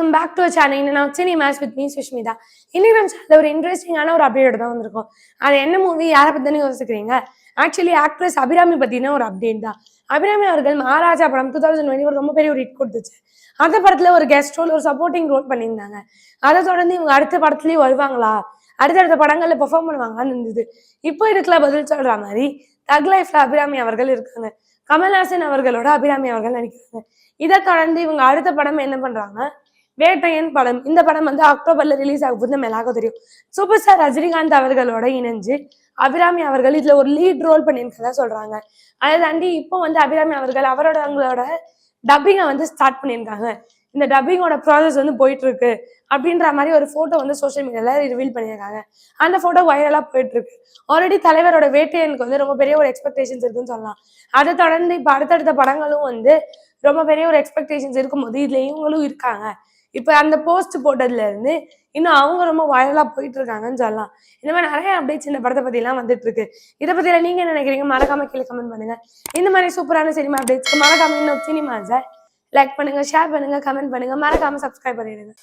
Welcome back to channel. நான் cinemas with me Sushmita. இன்னைக்கு நம்ம சேனல்ல ஒரு இன்ட்ரெஸ்டிங்கான ஒரு அப்டேட் தான் வந்திருக்கோம். அது என்ன மூவி, யாரை பத்தினு யோசிக்கிறீங்க? ஆக்சுவலி ஆக்ட்ரஸ் அபிராமி பத்தின ஒரு அப்டேட் தான். அபிராமி அவர்கள் மகாராஜா படம் 2021 ரொம்ப பெரிய ஒரு ஹிட் கொடுத்துச்சு. அந்த படத்துல ஒரு கெஸ்ட் ரோல், ஒரு சப்போர்ட்டிங் ரோல் பண்ணியிருந்தாங்க. அதை தொடர்ந்து இவங்க அடுத்த படத்துலயும் வருவாங்களா, அடுத்தடுத்த படங்கள்ல பெர்ஃபார்ம் பண்ணுவாங்கன்னு இருந்தது. இப்போ இதுக்குள்ள பதில் சொல்ற மாதிரி தக் லைஃப்ல அபிராமி அவர்கள் இருக்காங்க. கமல்ஹாசன் அவர்களோட அபிராமி அவர்கள் நடிக்கிறாங்க. இதை தொடர்ந்து இவங்க அடுத்த படம் என்ன பண்றாங்க, வேட்டையன் படம். இந்த படம் வந்து அக்டோபர்ல ரிலீஸ் ஆக போது நம்ம எல்லாருக்கும் தெரியும். சூப்பர் ஸ்டார் ரஜினிகாந்த் அவர்களோட இணைஞ்சு அபிராமி அவர்கள் இதுல ஒரு லீட் ரோல் பண்ணியிருக்கதா சொல்றாங்க. அதை தாண்டி இப்போ வந்து அபிராமி அவர்கள் அவங்களோட டப்பிங்கை வந்து ஸ்டார்ட் பண்ணியிருக்காங்க. இந்த டப்பிங்கோட ப்ராசஸ் வந்து போயிட்டு இருக்கு அப்படின்ற மாதிரி ஒரு போட்டோ வந்து சோசியல் மீடியால ரிவீல் பண்ணியிருக்காங்க. அந்த போட்டோ வைரலா போயிட்டு இருக்கு. ஆல்ரெடி தலைவரோட வேட்டையனுக்கு வந்து ரொம்ப பெரிய ஒரு எக்ஸ்பெக்டேஷன்ஸ் இருக்குன்னு சொல்லலாம். அதை தொடர்ந்து இப்ப அடுத்தடுத்த படங்களும் வந்து ரொம்ப பெரிய ஒரு எக்ஸ்பெக்டேஷன்ஸ் இருக்கும்போது இதுல இவங்களும் இருக்காங்க. இப்ப அந்த போஸ்ட் போட்டதுல இருந்து இன்னும் அவங்க ரொம்ப வைரலா போயிட்டு இருக்காங்கன்னு சொல்லலாம். இந்த மாதிரி நிறைய அப்டேட்ஸ் இந்த படத்தை பத்தி எல்லாம் வந்துட்டு இருக்கு. இதை பத்தி நீங்க என்ன நினைக்கிறீங்க? மறக்காம கீழே கமெண்ட் பண்ணுங்க. இந்த மாதிரி சூப்பரான சினிமா அப்டேட்ஸ்க்கு மறக்காம இன்னும் சினிமாஸை லைக் பண்ணுங்க, ஷேர் பண்ணுங்க, கமெண்ட் பண்ணுங்க, மறக்காம சப்ஸ்கிரைப் பண்ணிடுங்க.